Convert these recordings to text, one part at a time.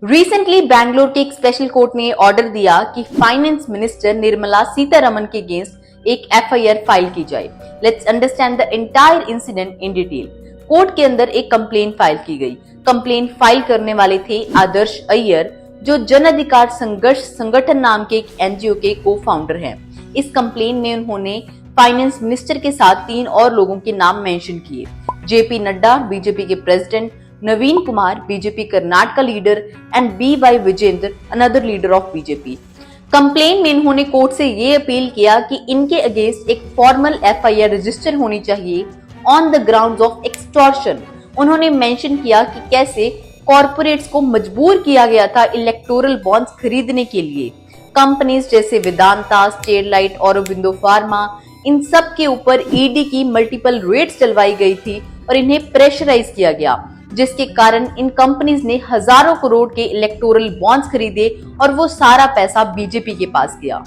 Recently Bangalore के एक special court ने ऑर्डर दिया कि फाइनेंस मिनिस्टर निर्मला सीतारमण के अगेंस्ट एक एफआईआर फाइल की जाए। Let's understand the entire incident in detail. Court के अंदर एक कंप्लेंट फाइल की गई। कंप्लेंट फाइल करने वाले थे आदर्श अय्यर, जो जन अधिकार संघर्ष संगठन नाम के एक एनजीओ के को फाउंडर हैं। इस कंप्लेंट में उन्होंने फाइनेंस मिनिस्टर के साथ 3 और लोगों के नाम मेंशन किए। जेपी नड्डा बीजेपी के president, Naveen Kumar BJP Karnataka leader and BY Vijendra another leader of BJP. Complain में इन्होंने कोर्ट से ये अपील किया कि इनके अगेंस्ट एक फॉर्मल एफआईआर रजिस्टर होनी चाहिए on the grounds of extortion. उन्होंने मेंशन किया कि कैसे कॉर्पोरेट्स को मजबूर किया गया था इलेक्टोरल बॉन्ड्स खरीदने के लिए। कंपनीज जैसे वेदांता, स्टेरलाइट, ऑरोबिंदो फार्मा, इन सब के ऊपर ईडी की मल्टीपल रेड्स चलवाई गई थी और इन्हें प्रेशराइज किया गया, जिसके कारण इन कंपनीज ने हजारों करोड़ के इलेक्टोरल बॉन्ड्स खरीदे और वो सारा पैसा बीजेपी के पास गया।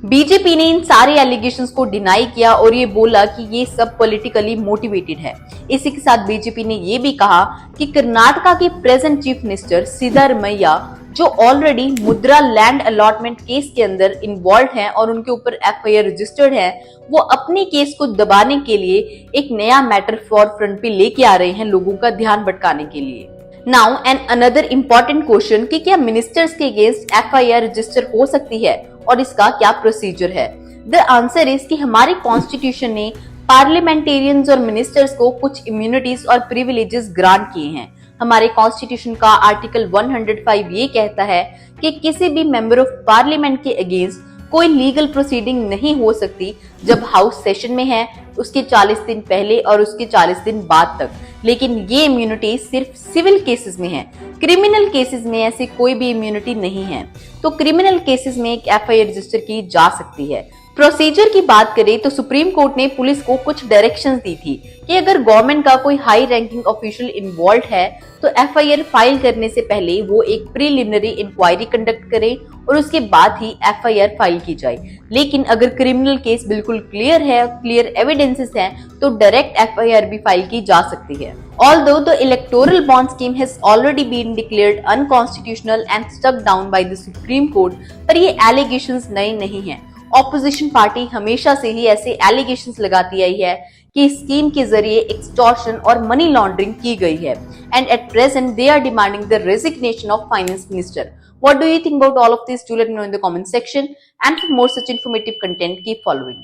बीजेपी ने इन सारे एलिगेशंस को डिनाई किया और ये बोला कि ये सब पॉलिटिकली मोटिवेटेड है। इसी के साथ बीजेपी ने ये भी कहा कि कर्नाटका के प्रेजेंट चीफ मिनिस्टर सिद्धारमैया, जो ऑलरेडी मुद्रा लैंड अलॉटमेंट केस के अंदर इन्वॉल्व हैं और उनके ऊपर एफआईआर रजिस्टर्ड है, वो अपने केस को दबाने के लिए एक नया मैटर फॉर फ्रंट पे लेके आ रहे हैं लोगों का ध्यान भटकाने के लिए। Now and another important question कि क्या मिनिस्टर्स के अगेंस्ट एफआईआर रजिस्टर हो सकती है और इसका क्या प्रोसीजर है? द आंसर इज कि हमारे कॉन्स्टिट्यूशन ने पार्लियामेंटेरियंस और मिनिस्टर्स को कुछ इम्यूनिटीज और प्रिविलेजेस ग्रांट किए हैं। हमारे कॉन्स्टिट्यूशन का आर्टिकल 105 ये कहता है कि किसी भी मेंबर ऑफ पार्लियामेंट के अगेंस्ट कोई लीगल प्रोसीडिंग नहीं हो सकती जब हाउस सेशन में है, उसके 40 दिन पहले और उसके 40 दिन बाद तक। लेकिन ये इम्यूनिटी सिर्फ सिविल केसेस में है, क्रिमिनल केसेस में ऐसी कोई भी इम्यूनिटी नहीं है। तो क्रिमिनल केसेस में एक एफआईआर रजिस्टर की जा सकती है। प्रोसीजर की बात करें तो सुप्रीम कोर्ट ने पुलिस को कुछ डायरेक्शंस दी थी कि अगर गवर्नमेंट का कोई हाई रैंकिंग ऑफिशियल इन्वॉल्व है तो एफआईआर फाइल करने से पहले वो एक प्रीलिमिनरी इंक्वायरी कंडक्ट करे और उसके बाद ही एफआईआर फाइल की जाए। लेकिन अगर क्रिमिनल केस बिल्कुल क्लियर है, क्लियर एविडेंसेस हैं, तो डायरेक्ट एफआईआर भी फाइल की जा सकती है। Although the electoral bond scheme has already been declared unconstitutional and struck down by the Supreme Court, पर ये allegations नए नहीं हैं। ऑपोजिशन पार्टी हमेशा से ही ऐसे एलिगेशंस लगाती आई है कि स्कीम के जरिए एक्सटॉर्शन और मनी लॉन्ड्रिंग की गई है, and at present they are demanding the resignation of finance minister. What do you think about all of this? Do let me know in the comment section, and for more such informative content, keep following.